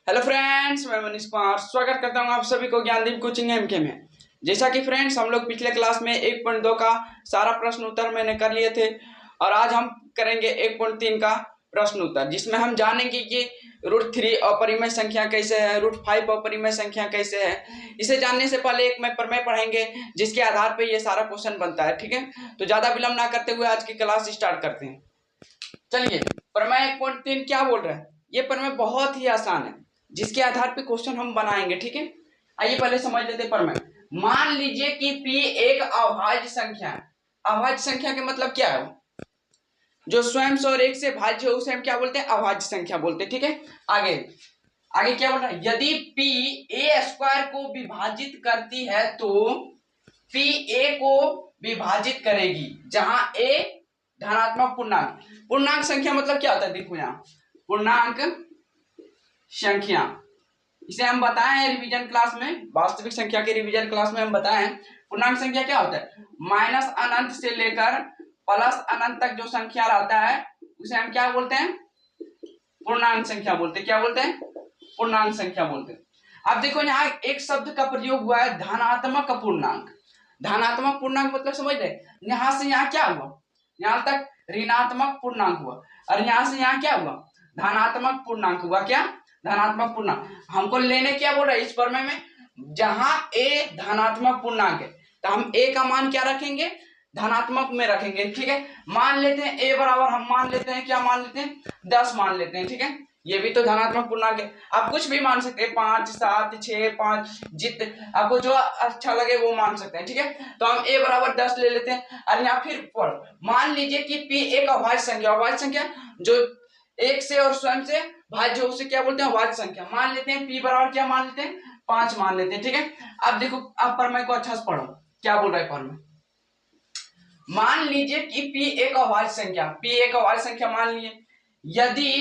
Hello friends, मैं मनीष कुमार स्वागत करता हूं आप सभी को ज्ञानदीप कोचिंग एमके में। जैसा कि फ्रेंड्स हम लोग पिछले क्लास में 1.2 का सारा प्रश्न उत्तर मैंने कर लिए थे और आज हम करेंगे 1.3 का प्रश्न उत्तर, जिसमें हम जानेंगे कि √3 अपरिमेय संख्या कैसे है, √5 अपरिमेय संख्या कैसे है। इसे जानने से पहले एक मैं प्रमेय पढ़ेंगे जिसके आधार पर यह सारा क्वेश्चन बनता है। ठीक है, तो ज्यादा विलंब ना करते हुए आज की क्लास स्टार्ट करते हैं। चलिए, प्रमेय 1.3 क्या बोल रहे हैं। ये प्रमेय बहुत ही आसान है जिसके आधार पे क्वेश्चन हम बनाएंगे। ठीक है, आइए पहले समझ लेते हैं प्रमेय। मान लीजिए कि P एक अभाज्य संख्या है। अभाज्य संख्या के मतलब क्या है? जो स्वयं से और एक से भाज्य हो उसे हम क्या बोलते हैं? अभाज्य संख्या बोलते हैं। ठीक है, आगे आगे क्या बोल रहा है? यदि P a² को विभाजित करती है तो P a को विभाजित करेगी, जहां a धनात्मक पूर्णांक। पूर्णांक संख्या मतलब क्या होता है? देखो यहाँ पूर्णांक संख्या, इसे हम बताए हैं रिवीजन क्लास में, वास्तविक संख्या के रिवीजन क्लास में हम बताए हैं। पूर्णांक संख्या क्या होता है? माइनस अनंत से लेकर प्लस अनंत तक जो संख्या रहता है उसे हम क्या बोलते हैं? पूर्णांक संख्या बोलते हैं। क्या बोलते हैं? पूर्णांक संख्या बोलते हैं। अब देखो यहाँ एक शब्द का प्रयोग हुआ है, धनात्मक पूर्णांक। धनात्मक पूर्णांक मतलब समझ रहे? यहां से यहाँ क्या हुआ? यहां तक ऋणात्मक पूर्णांक हुआ और यहां से यहाँ क्या हुआ? धनात्मक पूर्णांक हुआ। क्या? धनात्मक पूर्णांक। हमको लेने क्या बोल रहा है इस प्रमेय में? जहां a धनात्मक पूर्णांक है तो हम a का मान क्या रखेंगे? धनात्मक में रखेंगे। ठीक है, मान लेते हैं a बराबर, हम मान लेते हैं, क्या मान लेते हैं? 10 मान लेते हैं। ठीक है, ये भी तो धनात्मक पूर्णांक है। आप कुछ भी मान सकते हैं, 5, 7, 6, 5, जित आपको जो अच्छा लगे वो मान सकते हैं। ठीक है, तो हम a बराबर 10 ले लेते हैं और यहाँ फिर मान लीजिए कि P एक अभाज्य संख्या। अभाज्य संख्या जो एक से और स्वयं से भाज्य उसे क्या बोलते हैं? अभाज्य संख्या। मान लेते हैं P बराबर क्या मान लेते हैं? 5 मान लेते हैं। ठीक है, अब देखो, अब प्रमेय को अच्छा से पढ़ो, क्या बोल रहा है प्रमेय। मान लीजिए कि P एक अभाज्य संख्या, P एक अभाज्य संख्या मान लिए। यदि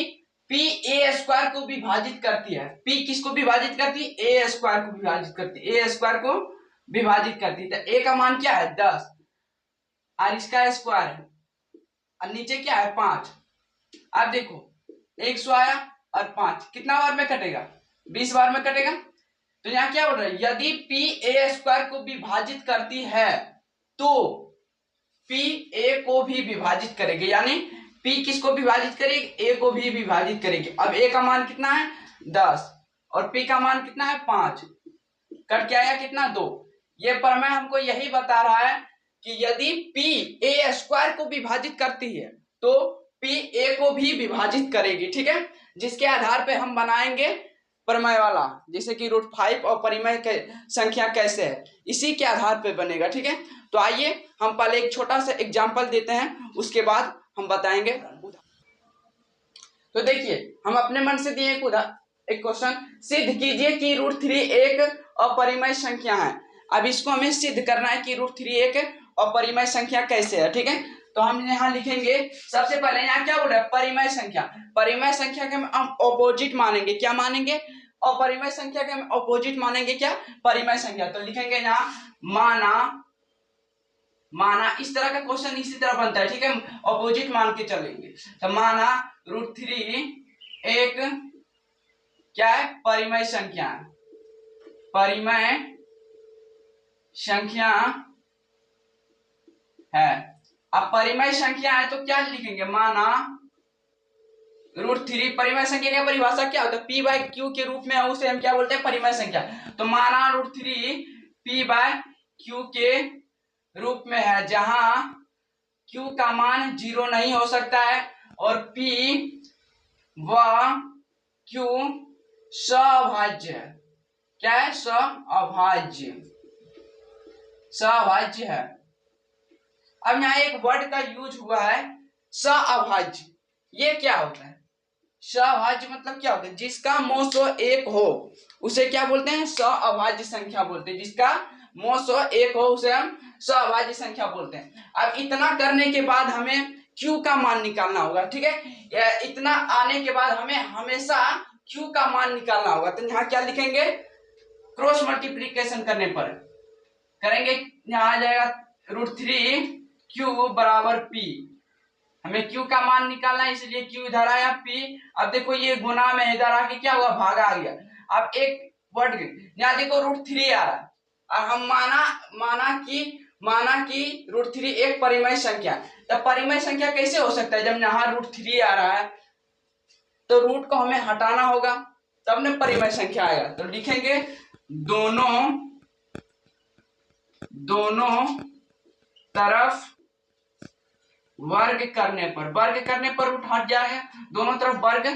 P a² को विभाजित करती है, P किसको विभाजित करती है? a² को विभाजित करती है, a² को विभाजित करती है। तो a का मान क्या है? 10 और इसका स्क्वायर है और नीचे क्या है? 5। अब देखो 100 आया और 5 कितना बार में कटेगा? 20 बार में कटेगा। तो यहाँ क्या बोल रहा है? यदि P a² को विभाजित करती है तो P a को भी विभाजित करेगी, यानी P किसको विभाजित करेगी? a को भी विभाजित करेगी। अब a का मान कितना है? 10 और P का मान कितना है? 5। कट के आया कितना? 2। ये प्रमेय हमको यही बता रहा है कि यदि P a² को विभाजित करती है तो P a को भी विभाजित करेगी। ठीक है, जिसके आधार पे हम बनाएंगे प्रमेय वाला, जैसे कि √5 और परिमेय संख्या कैसे है, इसी के आधार पे बनेगा। ठीक है, तो आइए हम पहले एक छोटा सा एग्जांपल देते हैं, उसके बाद हम बताएंगे। तो देखिए, हम अपने मन से दिए एक क्वेश्चन, सिद्ध कीजिए कि √3 एक अपरिमेय संख्या है। अब इसको हमें सिद्ध करना है कि √3 एक अपरिमेय संख्या कैसे है। ठीक है, तो हम यहाँ लिखेंगे, सबसे पहले यहाँ क्या बोल रहा है? परिमेय संख्या। परिमेय संख्या के हम ऑपोजिट मानेंगे। क्या मानेंगे? अपरिमेय संख्या के हम ऑपोजिट मानेंगे। क्या? परिमेय संख्या। तो लिखेंगे यहाँ माना इस तरह का क्वेश्चन इसी तरह बनता है। ठीक है, ऑपोजिट मान के चलेंगे। तो माना √3 एक क्या है? परिमेय संख्या। परिमेय संख्या है। अब परिमेय संख्या है तो क्या लिखेंगे? माना √3 परिमेय संख्या की परिभाषा क्या होता है? P/Q के रूप में है, उसे हम क्या बोलते हैं? परिमेय संख्या। तो माना √3 P/Q के रूप में है, जहां Q का मान 0 नहीं हो सकता है और P व Q सभाज्य है। क्या है? सभाज्य है। अब यहाँ एक वर्ड का यूज हुआ है, सअभाज्य। ये क्या होता है? सअभाज्य मतलब क्या होता है? जिसका मोसो 1 हो उसे क्या बोलते हैं? सअभाज्य संख्या बोलते हैं। जिसका मोसो 1 हो उसे हम सअभाज्य संख्या बोलते हैं। अब इतना करने के बाद हमें Q का मान निकालना होगा। ठीक है, इतना आने के बाद हमें हमेशा Q का मान निकालना होगा। तो यहाँ क्या लिखेंगे? क्रॉस मल्टीप्लीकेशन करने पर करेंगे, यहाँ आ जाएगा √3 Q बराबर P। हमें Q का मान निकालना है, इसलिए Q इधर आया P। अब देखो ये गुना में इधर आके क्या हुआ, भागा आ गया। अब एक बढ़ गई, यहाँ देखो √3 आ रहा है, और हम माना कि √3 एक परिमेय संख्या। तो परिमेय संख्या कैसे हो सकता है, जब यहाँ √3 आ रहा है तो रूट को हमें हटाना होगा, तब न परिमेय संख्या आएगा। तो लिखेंगे दोनों तरफ वर्ग करने पर रूट हट जाएगा, दोनों तरफ वर्ग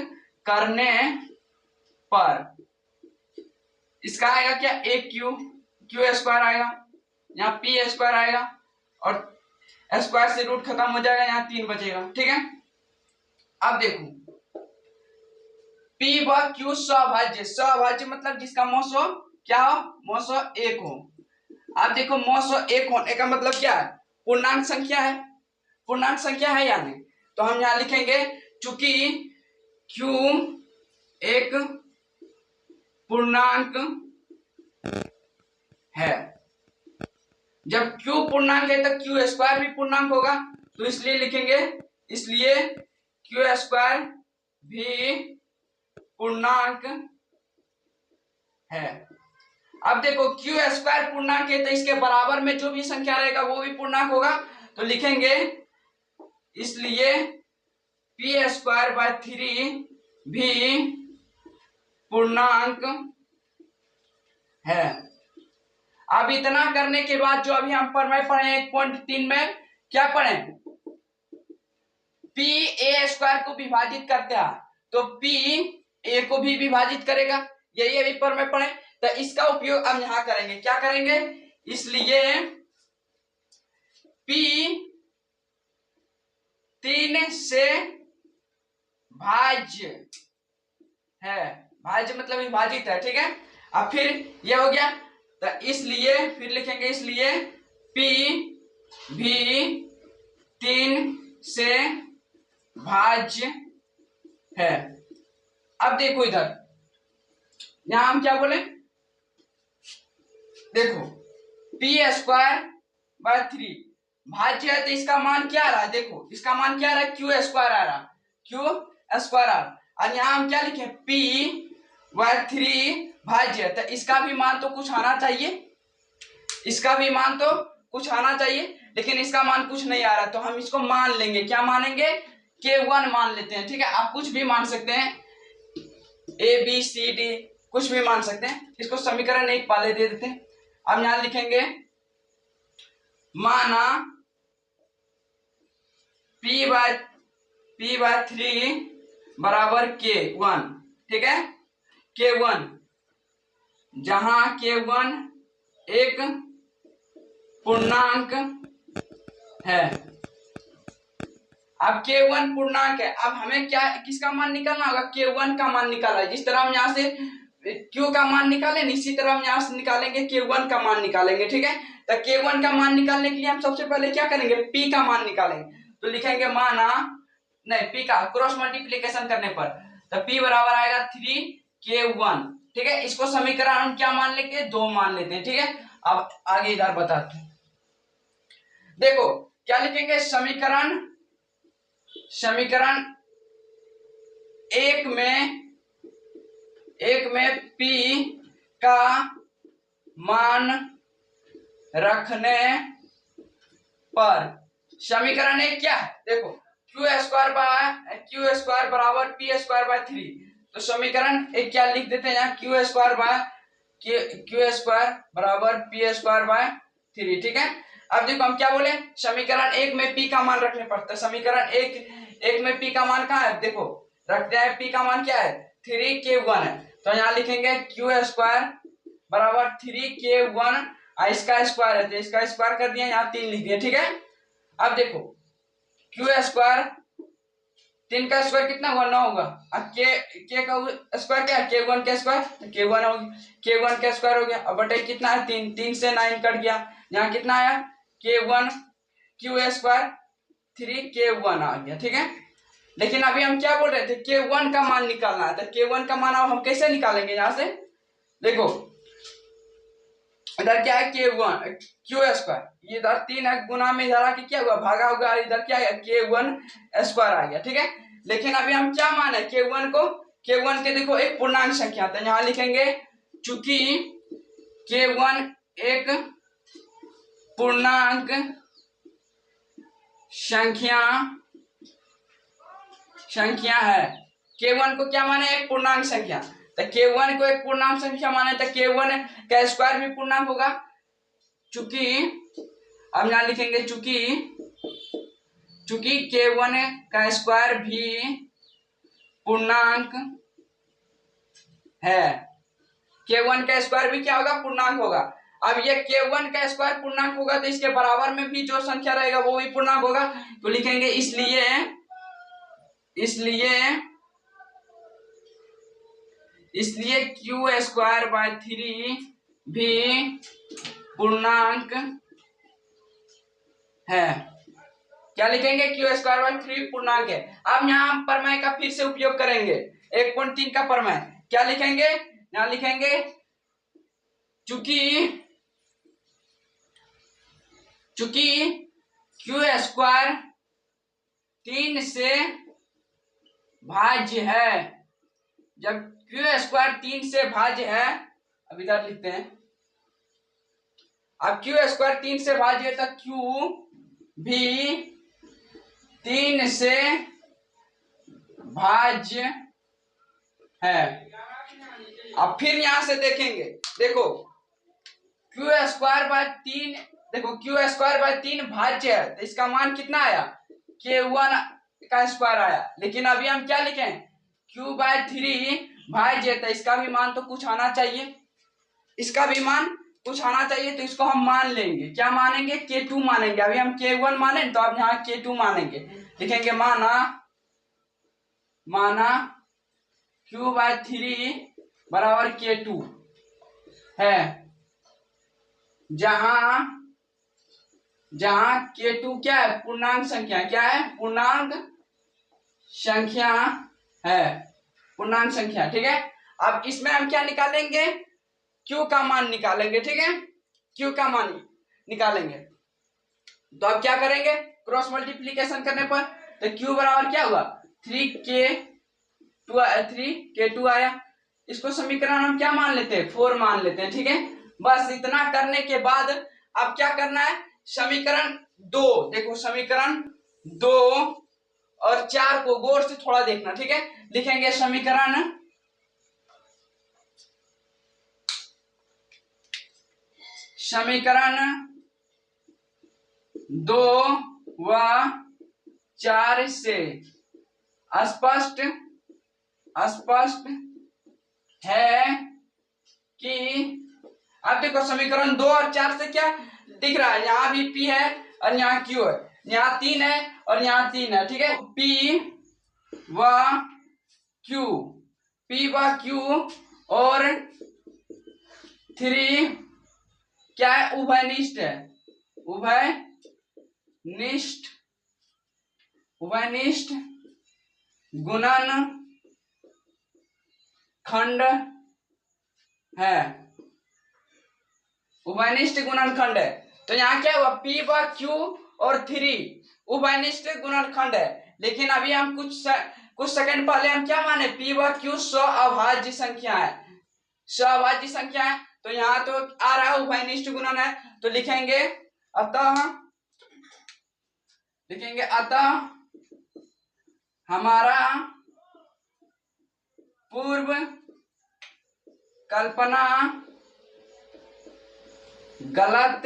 करने पर इसका आएगा क्या, क्यू² आएगा, यहाँ p² आएगा, और स्क्वायर से रूट खत्म हो जाएगा, यहाँ 3 बचेगा। ठीक है, अब देखो P व Q सभाज्य मतलब जिसका मौसो क्या हो, मौसो 1 हो। अब देखो मौसो 1 होने का मतलब क्या है, पूर्णांक संख्या है या नहीं। तो हम यहाँ लिखेंगे चूंकि Q एक पूर्णांक है, जब Q पूर्णांक है तो Q² भी पूर्णांक होगा, तो इसलिए लिखेंगे Q² भी पूर्णांक है। अब देखो Q² पूर्णांक है तो इसके बराबर में जो भी संख्या रहेगा वो भी पूर्णांक होगा, तो लिखेंगे इसलिए p²/3 भी पूर्णांक है। अब इतना करने के बाद जो अभी हम प्रमेय पढ़े 1.3 में क्या पढ़े, p a² को विभाजित करते हैं तो p a को भी विभाजित करेगा, यही अभी प्रमेय पढ़े। तो इसका उपयोग अब यहां करेंगे, क्या करेंगे, इसलिए p 3 से भाज्य है, भाज्य मतलब विभाजित है। ठीक है, अब फिर ये हो गया, तो इसलिए फिर लिखेंगे इसलिए p भी 3 से भाज्य है। अब देखो इधर यहां हम क्या बोले, देखो p²/3 भाज्य है तो इसका मान क्या आ रहा है, देखो इसका मान क्या आ रहा है, Q² आ रहा, Q² आ रहा। और यहाँ हम क्या लिखे, p/3 भाज्य, तो इसका भी मान तो कुछ आना चाहिए, लेकिन इसका मान कुछ नहीं आ रहा, तो हम इसको मान लेंगे, क्या मानेंगे, K1 मान लेते हैं। ठीक है, आप कुछ भी मान सकते हैं, ABCD कुछ भी मान सकते हैं, इसको समीकरण 1 पहले दे देते हैं। अब यहां लिखेंगे माना p/3 बराबर K1। ठीक है, K1 जहां K1 एक पूर्णांक है। अब K1 पूर्णांक है, अब हमें क्या किसका मान निकालना होगा, K1 का मान निकालना है। जिस तरह हम यहाँ से Q का मान निकालें, इसी तरह हम यहाँ से निकालेंगे K1 का मान निकालेंगे। ठीक है, तो K1 का मान निकालने के लिए हम सबसे पहले क्या करेंगे, P का मान निकालेंगे। तो लिखेंगे माना नहीं, P का क्रॉस मल्टीप्लीकेशन करने पर, तो P बराबर आएगा 3K1। ठीक है, इसको समीकरण हम क्या मान लेंगे, 2 मान लेते हैं। ठीक है, अब आगे इधर बताते हैं, देखो क्या लिखेंगे, समीकरण 1 में P का मान रखने पर, समीकरण 1 क्या है, देखो Q² बराबर p²/3, तो समीकरण 1 क्या लिख देते हैं यहाँ, Q² बराबर p²/3। ठीक है, अब देखो हम क्या बोले, समीकरण 1 में p का मान रखने पर, तो समीकरण 1 में p का मान कहाँ है, देखो रखते हैं, p का मान क्या है, 3K1 है, तो यहाँ लिखेंगे Q² बराबर 3K1, इसका स्क्वायर है तो इसका स्क्वायर कर दिया, यहाँ 3 लिख दिया। ठीक है, अब देखो Q², 3 का स्क्वायर कितना हुआ, 9 होगा, अब K का स्क्वायर क्या है, K1 का स्क्वायर, K1 हो गया, K1 का स्क्वायर हो गया, अब बटे कितना है, 3 से 9 कट गया, यहाँ कितना आया, K1 Q² 3K1 आ गया। ठीक है, लेकिन अभी हम क्या बोल रहे थे, K1 का मान निकालना है, तो K1 का मान अब हम कैसे निकालेंगे, यहाँ से देखो इधर क्या है k1 क्यू स्क्वायर, ये इधर 3 है, गुना में इधर आके क्या हुआ भागा होगा, इधर क्या है k1 स्क्वायर आ गया, ठीक है। लेकिन अभी हम क्या माने k1 को, k1 के देखो एक पूर्णांक संख्या, तो यहाँ लिखेंगे चूंकि k1 एक पूर्णांक संख्या है। k1 को क्या माने एक पूर्णांक संख्या, तो k1 को एक पूर्णांक संख्या माने तो k1 का स्क्वायर भी पूर्णांक होगा, चूंकि अब यहां लिखेंगे चूंकि k1 का स्क्वायर भी पूर्णांक है, k1 का स्क्वायर भी क्या होगा पूर्णांक होगा। अब ये k1 का स्क्वायर पूर्णांक होगा तो इसके बराबर में भी जो संख्या रहेगा वो भी पूर्णांक होगा, तो लिखेंगे इसलिए क्यू स्क्वायर बाय 3 भी पूर्णांक है। क्या लिखेंगे क्यू स्क्वायर बाय 3 पूर्णांक है। अब यहाँ प्रमेय का फिर से उपयोग करेंगे, 1.3 का प्रमेय, क्या लिखेंगे, यहाँ लिखेंगे चूंकि क्यू स्क्वायर 3 से भाज्य है, जब क्यू स्क्वायर 3 से भाज्य है, अब इधर लिखते हैं, अब क्यू स्क्वायर 3 से भाज्य है तो क्यू भी 3 से भाज्य है। अब फिर यहां से देखेंगे, देखो क्यू स्क्वायर बाय 3, देखो क्यू स्क्वायर बाय 3 भाज्य है, तो इसका मान कितना आया k1 का स्क्वायर आया। लेकिन अभी हम क्या लिखें क्यू बाय 3 भाज्य, तो इसका भी मान तो कुछ आना चाहिए, इसका भी मान कुछ आना चाहिए, तो इसको हम मान लेंगे, क्या मानेंगे k2 मानेंगे। अभी हम k1 माने तो अब यहाँ k2 मानेंगे, लिखेंगे माना क्यू बाय 3 बराबर k2 है, जहां k2 क्या है पूर्णांक संख्या, क्या है पूर्णांक संख्या है, पूर्णांक संख्या, ठीक है। अब इसमें हम क्या निकालेंगे q का मान निकालेंगे, ठीक है, q का मान निकालेंगे। तो अब क्या करेंगे क्रॉस मल्टीप्लीकेशन करने पर, तो q बराबर क्या हुआ 3k2 आया, इसको समीकरण हम क्या मान लेते हैं 4 मान लेते हैं, ठीक है। बस इतना करने के बाद अब क्या करना है समीकरण 2, देखो समीकरण 2 और 4 को गौर से थोड़ा देखना, ठीक है। लिखेंगे समीकरण 2 व 4 से स्पष्ट है कि, अब देखो समीकरण 2 और 4 से क्या दिख रहा है, यहाँ भी P है और यहाँ Q है, यहाँ 3 है और यहाँ 3 है, ठीक है। P व Q और 3 क्या है उभयनिष्ठ है, उभयनिष्ठ गुणन खंड है, उभयनिष्ठ गुणनखंड है। तो यहाँ क्या हुआ P व Q और 3 उभयनिष्ठ गुणनखंड है। लेकिन अभी हम कुछ सेकंड पहले हम क्या माने P व Q स्वअभाज्य संख्या है, स्वअभाज्य संख्या है, तो यहाँ तो आ रहा है उभयनिष्ठ गुणन है, तो लिखेंगे अतः हमारा पूर्व कल्पना गलत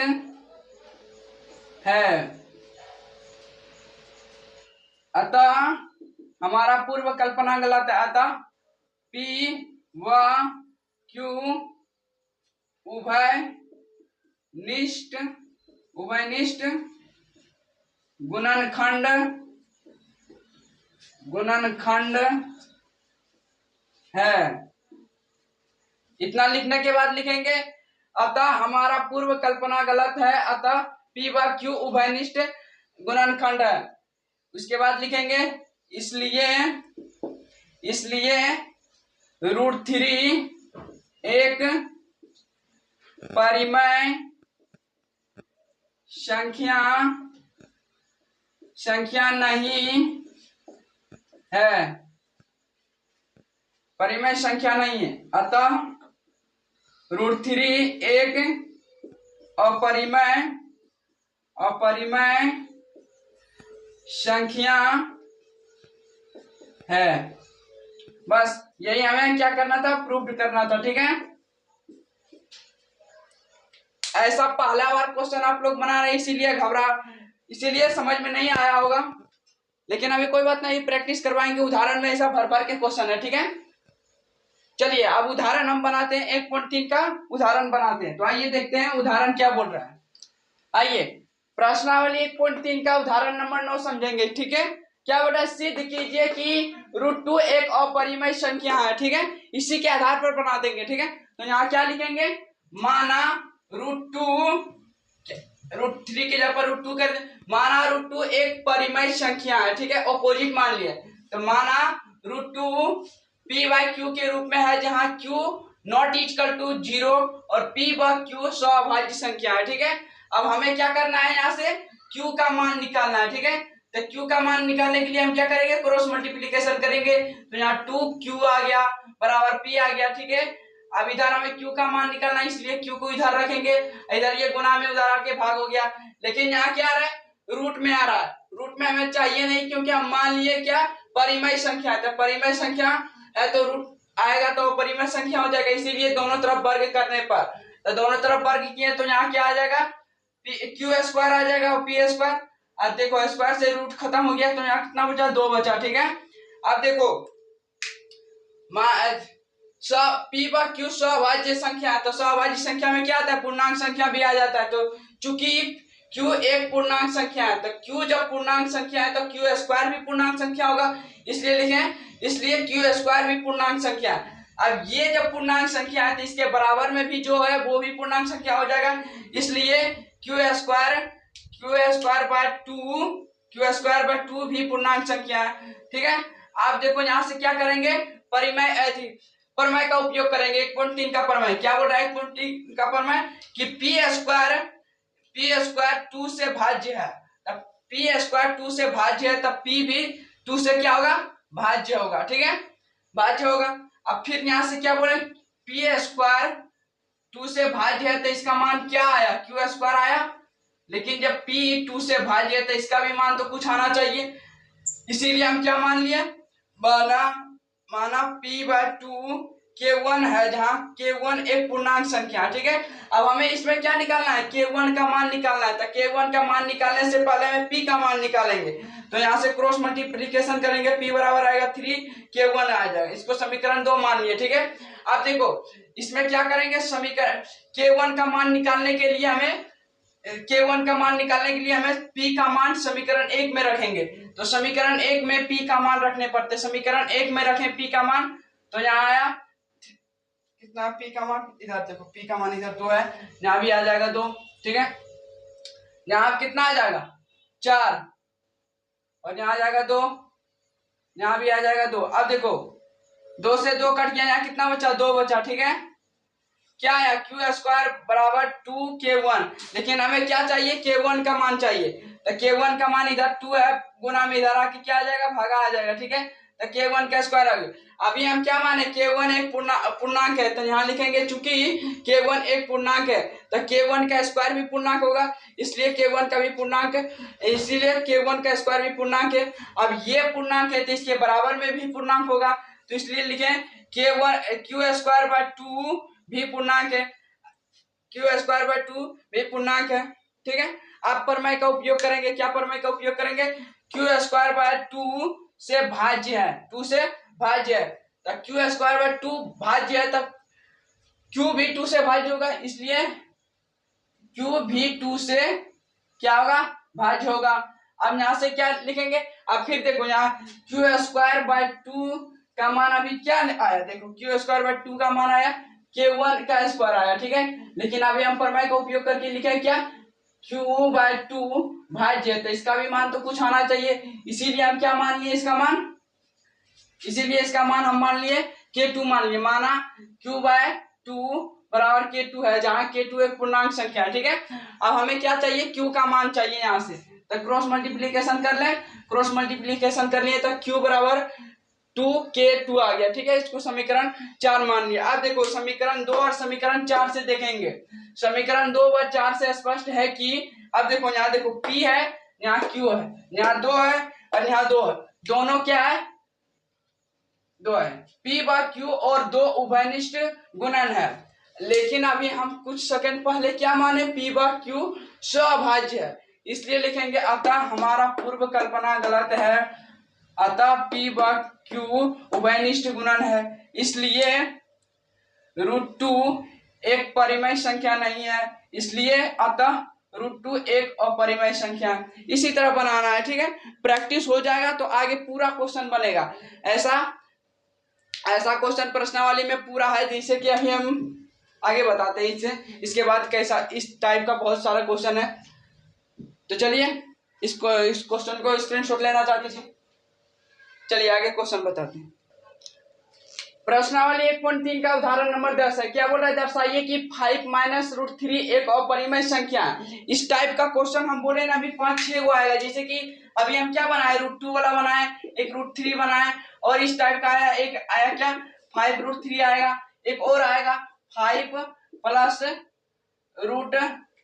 है, अतः हमारा पूर्व कल्पना गलत है, अतः P व Q उभयनिष्ठ गुणनखंड है। इतना लिखने के बाद लिखेंगे अतः हमारा पूर्व कल्पना गलत है, अतः P व Q उभयनिष्ठ गुणनखंड है। उसके बाद लिखेंगे इसलिए √3 एक परिमित अपरिमेय संख्या नहीं है, परिमेय संख्या नहीं है, अतः √3 एक अपरिमेय संख्या है। बस यही हमें क्या करना था, प्रूव करना था। ठीक है, ऐसा पहला बार क्वेश्चन आप लोग बना रहे इसीलिए समझ में नहीं आया होगा, लेकिन अभी कोई बात नहीं, प्रैक्टिस करवाएंगे। उदाहरण में ऐसा भर भर के क्वेश्चन है। ठीक है, चलिए अब उदाहरण हम बनाते हैं, 1.3 का उदाहरण बनाते हैं। तो आइए देखते हैं उदाहरण क्या बोल रहा है। आइए प्रश्नावली 1.3 का उदाहरण नंबर 9 समझेंगे। ठीक है, क्या बेटा, सिद्ध कीजिए कि √2 एक अपरिमेय संख्या है। ठीक है, इसी के आधार पर बना देंगे। ठीक है, तो यहाँ क्या लिखेंगे, माना √3 की जगह पर √2 कर दे। माना √2 एक परिमेय संख्या है। ठीक है, ऑपोजिट मान लिया, तो माना √2 p/q के रूप में है, जहां q नॉट इक्वल टू 0 और p/q सौभाज्य संख्या है। ठीक है, अब हमें क्या करना है, यहाँ से q का मान निकालना है। ठीक है, तो q का मान निकालने के लिए हम क्या करेंगे, क्रॉस मल्टीप्लिकेशन करेंगे। तो यहाँ 2q आ गया बराबर p आ गया। ठीक है, अब इधर हमें q का मान निकालना है, इसलिए q को इधर रखेंगे, इधर ये गुना में उधर आके भाग हो गया। लेकिन यहाँ क्या आ रहा है, रूट में आ रहा है। रूट में हमें चाहिए नहीं, क्योंकि हम मान लिए क्या, परिमेय संख्या है। तो परिमेय संख्या है तो रूट आएगा तो परिमेय संख्या हो जाएगा, इसीलिए दोनों तरफ वर्ग करने पर, तो दोनों तरफ वर्ग किए तो यहाँ क्या आ जाएगा, q² आ जाएगा और p²। अब देखो स्क्वायर से रूट खत्म हो गया, तो यहाँ कितना बचा, 2 बचा। ठीक है, अब देखो p/q सौभाज्य संख्या है, तो सौभाज्य संख्या में क्या आता है, पूर्णांक संख्या भी आ जाता है। तो चूंकि q एक पूर्णांक संख्या है, तो q जब पूर्णांक संख्या है तो q² भी पूर्णांक संख्या होगा, इसलिए लिखें, इसलिए q² भी पूर्णांक संख्या है। अब ये जब पूर्णांक संख्या है तो इसके बराबर में भी जो है वो भी पूर्णांक संख्या हो जाएगा, इसलिए q² भी पूर्णांक संख्या है। ठीक है, आप देखो यहाँ से क्या करेंगे, परमेय का उपयोग करेंगे। 1.3 का परमेय क्या बोल रहा है, 1.3 का परमेय कि p² 2 से भाज्य है, तब p² 2 से भाज्य है, तब p भी 2 से क्या होगा, भाज्य होगा। ठीक है, भाज्य होगा। अब फिर यहां से क्या बोले, p² 2 से भाज्य है, तो इसका मान क्या आया, q² आया। लेकिन जब p 2 से भाज्य है तो इसका भी मान तो कुछ आना चाहिए, इसीलिए हम क्या मान लिए, माना p/2 k1 है, जहां k1 एक पूर्णांक संख्या है। ठीक है, अब हमें इसमें क्या निकालना है, k1 का मान निकालना है। तो k1 का मान निकालने से पहले हमें p का मान निकालेंगे, तो यहाँ से क्रॉस मल्टीप्लिकेशन करेंगे, p बराबर आएगा 3 k1 आ जाएगा। इसको समीकरण 2 मान लिए। ठीक है, अब देखो इसमें क्या करेंगे, समीकरण k1 का मान निकालने के लिए हमें p का मान समीकरण 1 में रखेंगे। तो समीकरण 1 में p का मान रखने पड़ते, समीकरण 1 में रखें p का मान, तो यहाँ आया कितना, p का मान इधर देखो, p का मान इधर 2 है, यहाँ भी आ जाएगा 2। ठीक है, यहाँ कितना आ जाएगा, 4, और यहाँ आ जाएगा 2, यहाँ भी आ जाएगा 2। अब देखो 2 से 2 कट गया, यहाँ कितना बचा, 2 बचा। ठीक है, क्या है, q² बराबर 2k1, लेकिन हमें क्या चाहिए, k1 का मान चाहिए। तो k1 का मान इधर 2 है, गुना में इधर आके क्या आ जाएगा, भागा आ जाएगा। ठीक है, तो k1 का स्क्वायर आ गया। अभी हम क्या माने, k1 एक पूर्णांक है, तो यहाँ लिखेंगे चूंकि k1 एक पूर्णांक है तो k1 का स्क्वायर भी पूर्णांक होगा, इसलिए k1 का भी पूर्णांक है, इसलिए k1 का स्क्वायर भी पूर्णांक है। अब ये पूर्णांक है तो इसके बराबर में भी पूर्णांक होगा, तो इसलिए लिखें q² 2 भी पूर्णांक है, q² 2 भी पूर्णांक है। ठीक है, आप परमेय का उपयोग करेंगे, क्या परमेय का उपयोग करेंगे, q² 2 से भाज्य है, 2 से भाज्य है, तो q² 2 भाज्य है, तब q भी 2 से भाज्य होगा, इसलिए q भी 2 से क्या होगा, भाज्य होगा। अब यहाँ से क्या लिखेंगे, अब फिर देखो यहाँ q² 2 का मान अभी क्या आया, देखो q² 2 का मान आया, k1 का स्क्वायर आया। ठीक है, लेकिन अभी हम परमेय का उपयोग करके लिखे क्या, q/2 भाज्य, तो इसका भी मान तो कुछ आना चाहिए, इसीलिए हम क्या मान लिए, इसका मान हम मान लिए k2 मान लिए, माना q/2 बराबर K2 है, जहां K2 एक पूर्णांक संख्या है। ठीक है, अब हमें क्या चाहिए, Q का मान चाहिए यहाँ से, तो क्रॉस मल्टीप्लीकेशन कर ले। क्रॉस मल्टीप्लीकेशन कर लिए तो Q बराबर 2K2 आ गया। ठीक है, इसको समीकरण 4 मान लिया। अब देखो समीकरण 2 और समीकरण 4 से देखेंगे। समीकरण 2 व 4 से स्पष्ट है कि, अब देखो यहाँ देखो P है, यहाँ Q है, यहाँ 2 है और यहाँ 2 है, दोनों क्या है, 2 है। P व Q और 2 उभयनिष्ठ गुणन है। लेकिन अभी हम कुछ सेकंड पहले क्या माने, P व Q सभाज्य है, इसलिए लिखेंगे अतः हमारा पूर्व कल्पना गलत है। अतः P व Q उभयनिष्ठ गुणन है, इसलिए √2 एक परिमेय संख्या नहीं है, इसलिए अतः √2 एक अपरिमेय संख्या है। इसी तरह बनाना है। ठीक है, प्रैक्टिस हो जाएगा तो आगे पूरा क्वेश्चन बनेगा। ऐसा क्वेश्चन प्रश्नावली में पूरा है, जैसे कि अभी हम आगे बताते हैं इससे, इसके बाद कैसा इस टाइप का बहुत सारा क्वेश्चन है। तो चलिए इस क्वेश्चन को स्क्रीनशॉट लेना चाहते थे, चलिए आगे क्वेश्चन बताते हैं। प्रश्नावली 1.3 का उदाहरण नंबर 10 है। क्या बोल रहा है, दर्शाइए कि 5 माइनस √3 एक अपरिमेय संख्या है। इस टाइप का क्वेश्चन हम बोले ना अभी 5-6 को आएगा। जैसे कि अभी हम क्या बनाए, √2 वाला बनाए, एक √3 बनाए, और इस टाइप का आया, एक आया क्या 5√3 आएगा, एक और आएगा 5 प्लस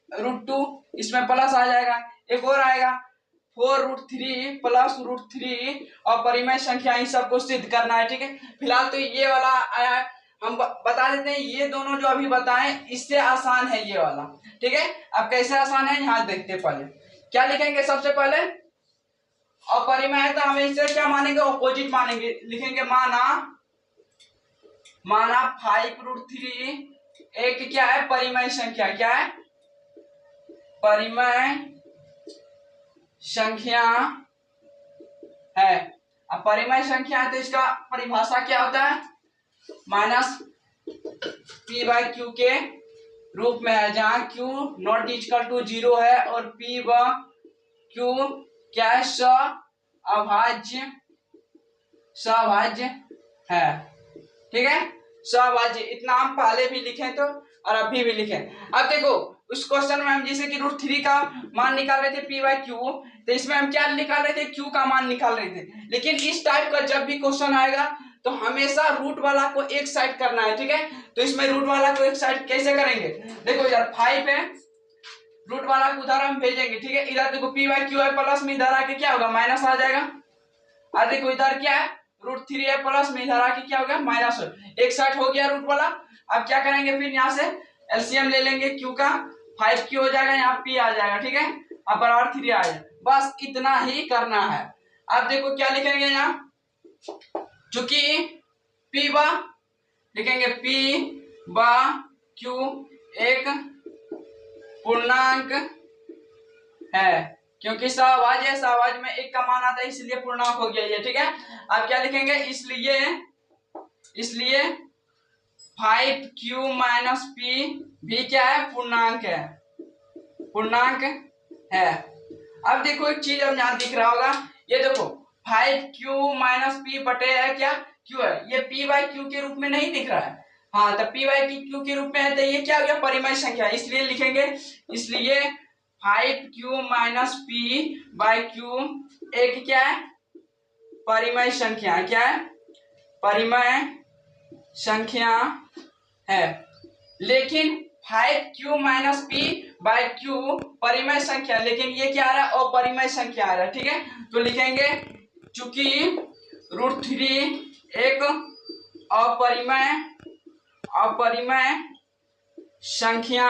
√2, इसमें प्लस आ जाएगा, एक और आएगा 4√3 प्लस √3 और परिमेय संख्या, इन सबको सिद्ध करना है। ठीक है, फिलहाल तो ये वाला आया है, हम बता देते हैं। ये दोनों जो अभी बताएं इससे आसान है ये वाला। ठीक है, अब कैसे आसान है यहाँ देखते हैं। पहले क्या लिखेंगे, सबसे पहले अपरिमेय है तो हमें इसे क्या मानेंगे, ऑपोजिट मानेंगे। लिखेंगे माना 5√3 एक क्या है, परिमेय संख्या। क्या है, परिमेय संख्या है। अब परिमेय संख्या है तो इसका परिभाषा क्या होता है, माइनस P/Q के रूप में है, जहां Q नॉट इक्वल टू 0 है और P व Q क्या है, सभाज्य है। ठीक है, सभाज्य, इतना हम पहले भी लिखे तो और अभी भी लिखे। अब देखो उस क्वेश्चन में हम जैसे कि √3 का मान निकाल रहे थे P/Q, तो इसमें हम क्या निकाल रहे थे, Q का मान निकाल रहे थे। लेकिन इस टाइप का जब भी क्वेश्चन आएगा तो हमेशा रूट वाला को एक साइड करना है। ठीक है, तो इसमें रूट वाला को एक साइड कैसे करेंगे, देखो यार 5 है, रूट वाला को उधर हम भेजेंगे। ठीक है, इधर देखो P/Q है, प्लस में इधर आके क्या होगा, माइनस आ जाएगा। और देखो इधर क्या है, √3 है, प्लस में इधर आके क्या होगा, माइनस, एक साइड हो गया रूट वाला। अब क्या करेंगे, फिर यहाँ से एलसीएम ले लेंगे Q का, 5Q हो जाएगा, यहाँ P आ जाएगा। ठीक है, अब बराबर 3 आ जाएगा, बस इतना ही करना है। अब देखो क्या लिखेंगे यहाँ, चूंकि P बा लिखेंगे P/Q एक पूर्णांक है, क्योंकि सहभाज्य है, सहभाज्य में एक का मान आता है, इसलिए पूर्णांक हो गया ये। ठीक है, अब क्या लिखेंगे, इसलिए 5Q माइनस P भी क्या है, पूर्णांक है। अब देखो एक चीज अब यहाँ दिख रहा होगा, ये देखो 5Q माइनस P बटे है क्या, Q है, ये P/Q के रूप में नहीं दिख रहा है। हाँ, तो P/Q के रूप में है तो ये क्या हो गया, परिमेय संख्या, इसलिए लिखेंगे, इसलिए 5Q माइनस P/Q एक क्या है, परिमेय संख्या। क्या है, परिमेय संख्या है। लेकिन 5Q माइनस P/Q परिमेय संख्या, लेकिन ये क्या आ रहा है, अपरिमेय संख्या आ रहा है। ठीक है, तो लिखेंगे चूंकि √3 एक अपरिमेय संख्या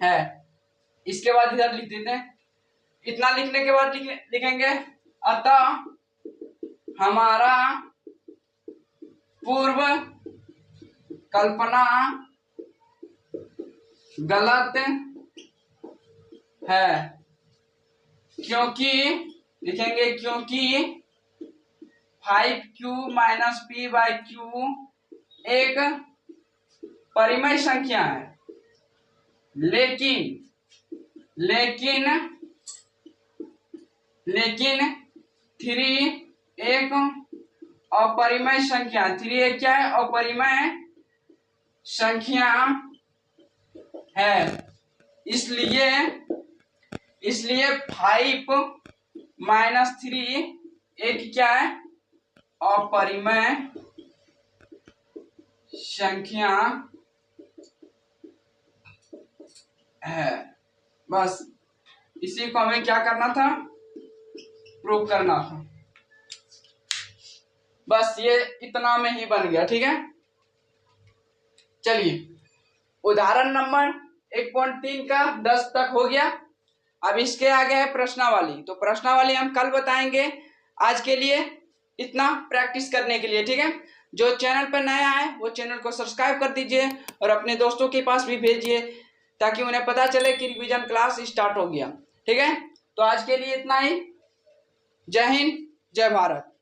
है। इसके बाद इधर लिख देते हैं, इतना लिखने के बाद लिखेंगे अतः हमारा पूर्व कल्पना गलत है, क्योंकि लिखेंगे क्योंकि 5Q माइनस P/Q एक परिमेय संख्या है, लेकिन 3 एक अपरिमेय संख्या, 3 एक क्या है, अपरिमेय संख्या है, इसलिए 5 - 3 एक क्या है, अपरिमेय संख्या है। बस इसी को हमें क्या करना था, प्रूव करना था। बस ये इतना में ही बन गया। ठीक है, चलिए उदाहरण नंबर 1.3 का 10 तक हो गया। अब इसके आगे है प्रश्नावली, तो प्रश्नावली हम कल बताएंगे। आज के लिए इतना प्रैक्टिस करने के लिए। ठीक है, जो चैनल पर नया है वो चैनल को सब्सक्राइब कर दीजिए और अपने दोस्तों के पास भी भेजिए ताकि उन्हें पता चले कि रिवीजन क्लास स्टार्ट हो गया। ठीक है, तो आज के लिए इतना ही। जय हिंद, जय भारत।